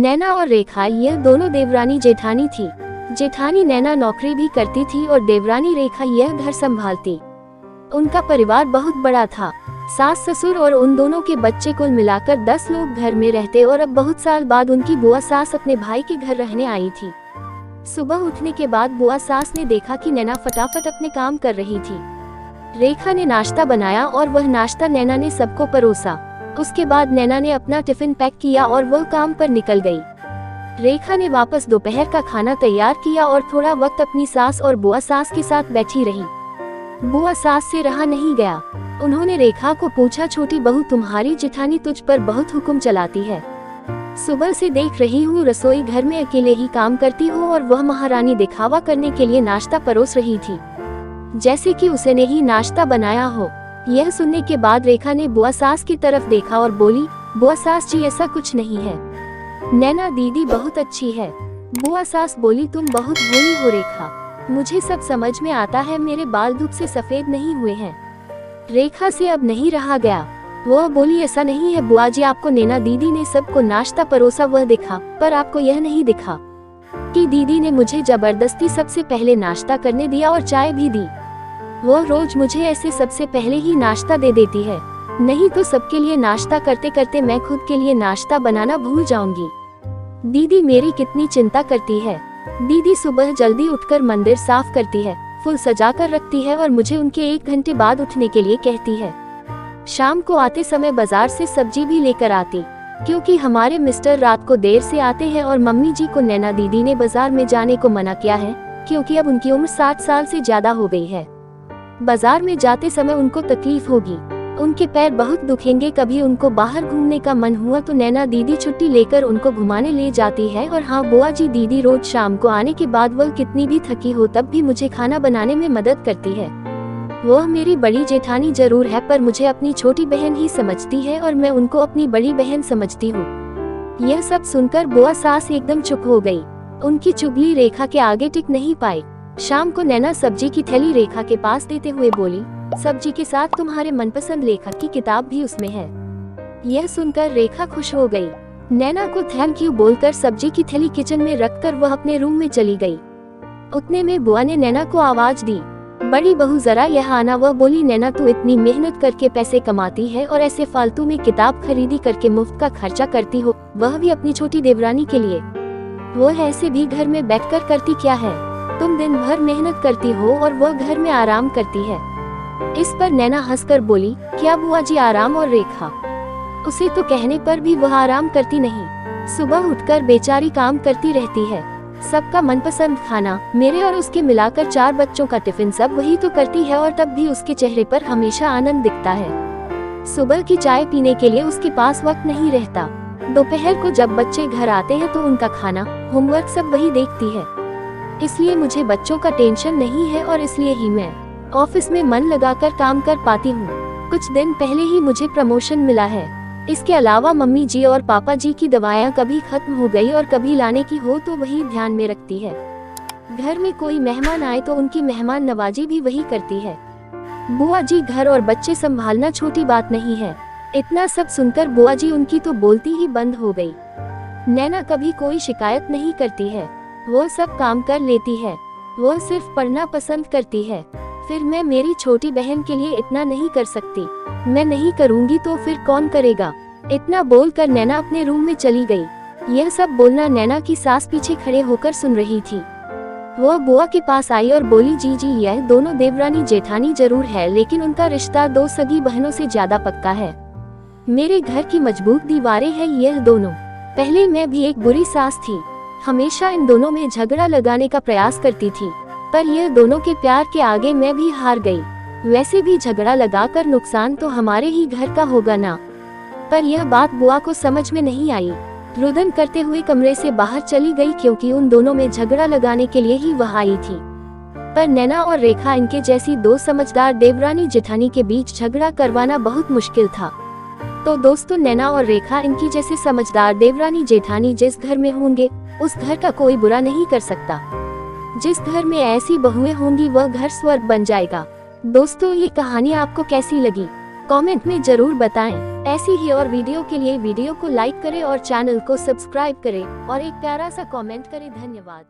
नैना और रेखा यह दोनों देवरानी जेठानी थी। जेठानी नैना नौकरी भी करती थी और देवरानी रेखा यह घर संभालती। उनका परिवार बहुत बड़ा था। सास ससुर और उन दोनों के बच्चे कुल मिलाकर 10 लोग घर में रहते और अब बहुत साल बाद उनकी बुआ सास अपने भाई के घर रहने आई थी। सुबह उठने के बाद बुआ सास ने देखा कि नैना फटाफट अपने काम कर रही थी। रेखा ने नाश्ता बनाया और वह नाश्ता नैना ने सबको परोसा। उसके बाद नैना ने अपना टिफिन पैक किया और वह काम पर निकल गई। रेखा ने वापस दोपहर का खाना तैयार किया और थोड़ा वक्त अपनी सास और बुआ सास के साथ बैठी रही। बुआ सास से रहा नहीं गया। उन्होंने रेखा को पूछा, छोटी बहू तुम्हारी जेठानी तुझ पर बहुत हुक्म चलाती है। सुबह से देख रही हूँ रसोई घर में अकेले ही काम करती हो और वह महारानी दिखावा करने के लिए नाश्ता परोस रही थी, जैसे कि उसने ही नाश्ता बनाया हो। यह सुनने के बाद रेखा ने बुआ सास की तरफ देखा और बोली, बुआ सास जी ऐसा कुछ नहीं है, नैना दीदी बहुत अच्छी है। बुआ सास बोली, तुम बहुत भोली हो रेखा, मुझे सब समझ में आता है, मेरे बाल धूप से सफेद नहीं हुए हैं। रेखा से अब नहीं रहा गया। वह बोली, ऐसा नहीं है बुआ जी, आपको नैना दीदी ने सबको नाश्ता परोसा वह दिखा, पर आपको यह नहीं दिखा कि दीदी ने मुझे जबरदस्ती सबसे पहले नाश्ता करने दिया और चाय भी दी। वह रोज मुझे ऐसे सबसे पहले ही नाश्ता दे देती है, नहीं तो सबके लिए नाश्ता करते करते मैं खुद के लिए नाश्ता बनाना भूल जाऊंगी। दीदी मेरी कितनी चिंता करती है। दीदी सुबह जल्दी उठकर मंदिर साफ करती है, फूल सजा कर रखती है और मुझे उनके 1 घंटे बाद उठने के लिए कहती है। शाम को आते समय बाजार से सब्जी भी लेकर आती, क्योंकि हमारे मिस्टर रात को देर से आते हैं और मम्मी जी को नैना दीदी ने बाजार में जाने को मना किया है, क्योंकि अब उनकी उम्र 60 साल से ज्यादा हो गई है। बाजार में जाते समय उनको तकलीफ होगी, उनके पैर बहुत दुखेंगे। कभी उनको बाहर घूमने का मन हुआ तो नैना दीदी छुट्टी लेकर उनको घुमाने ले जाती है। और हाँ बुआ जी, दीदी रोज शाम को आने के बाद वह कितनी भी थकी हो तब भी मुझे खाना बनाने में मदद करती है। वह मेरी बड़ी जेठानी जरूर है, पर मुझे अपनी छोटी बहन ही समझती है और मैं उनको अपनी बड़ी बहन समझती हूँ। यह सब सुनकर बुआ सास एकदम चुप हो गई। उनकी चुगली रेखा के आगे टिक नहीं पाई। शाम को नैना सब्जी की थैली रेखा के पास देते हुए बोली, सब्जी के साथ तुम्हारे मनपसंद लेखक की किताब भी उसमें है। यह सुनकर रेखा खुश हो गई। नैना को थैंक यू बोलकर सब्जी की थैली किचन में रखकर वह अपने रूम में चली गई। उतने में बुआ ने नैना को आवाज दी, बड़ी बहू जरा यह आना। वह बोली, नैना तू इतनी मेहनत करके पैसे कमाती है और ऐसे फालतू में किताब खरीदी करके मुफ्त का खर्चा करती हो, वह भी अपनी छोटी देवरानी के लिए। वह ऐसे भी घर में बैठकर करती क्या है, तुम दिन भर मेहनत करती हो और वह घर में आराम करती है। इस पर नैना हंसकर बोली, क्या बुआ जी आराम? और रेखा उसे तो कहने पर भी वह आराम करती नहीं। सुबह उठकर बेचारी काम करती रहती है, सबका मनपसंद खाना, मेरे और उसके मिलाकर 4 बच्चों का टिफिन सब वही तो करती है और तब भी उसके चेहरे पर हमेशा आनंद दिखता है। सुबह की चाय पीने के लिए उसके पास वक्त नहीं रहता। दोपहर को जब बच्चे घर आते हैं तो उनका खाना, होमवर्क सब वही देखती है। इसलिए मुझे बच्चों का टेंशन नहीं है और इसलिए ही मैं ऑफिस में मन लगाकर काम कर पाती हूँ। कुछ दिन पहले ही मुझे प्रमोशन मिला है। इसके अलावा मम्मी जी और पापा जी की दवाइयाँ कभी खत्म हो गई और कभी लाने की हो तो वही ध्यान में रखती है। घर में कोई मेहमान आए तो उनकी मेहमान नवाजी भी वही करती है। बुआ जी, घर और बच्चे संभालना छोटी बात नहीं है। इतना सब सुनकर बुआ जी उनकी तो बोलती ही बंद हो गई। नैना कभी कोई शिकायत नहीं करती है, वो सब काम कर लेती है, वो सिर्फ पढ़ना पसंद करती है। फिर मैं मेरी छोटी बहन के लिए इतना नहीं कर सकती, मैं नहीं करूँगी तो फिर कौन करेगा? इतना बोलकर नैना अपने रूम में चली गई। यह सब बोलना नैना की सास पीछे खड़े होकर सुन रही थी। वह बुआ के पास आई और बोली, जी यह दोनों देवरानी जेठानी जरूर है, लेकिन उनका रिश्ता 2 सगी बहनों से ज्यादा पक्का है। मेरे घर की मजबूत दीवारें हैं यह दोनों। पहले मैं भी एक बुरी सास थी, हमेशा इन दोनों में झगड़ा लगाने का प्रयास करती थी, पर यह दोनों के प्यार के आगे मैं भी हार गई। वैसे भी झगड़ा लगाकर नुकसान तो हमारे ही घर का होगा ना। पर यह बात बुआ को समझ में नहीं आई। रुदन करते हुए कमरे से बाहर चली गई, क्योंकि उन दोनों में झगड़ा लगाने के लिए ही वह आई थी। पर नैना और रेखा, इनके जैसी 2 समझदार देवरानी जेठानी के बीच झगड़ा करवाना बहुत मुश्किल था। तो दोस्तों, नैना और रेखा, इनकी जैसे समझदार देवरानी जेठानी जिस घर में होंगे उस घर का कोई बुरा नहीं कर सकता। जिस घर में ऐसी बहुएं होंगी वह घर स्वर्ग बन जाएगा। दोस्तों, ये कहानी आपको कैसी लगी कमेंट में जरूर बताएं। ऐसी ही और वीडियो के लिए वीडियो को लाइक करें और चैनल को सब्सक्राइब करें और एक प्यारा सा कमेंट करें। धन्यवाद।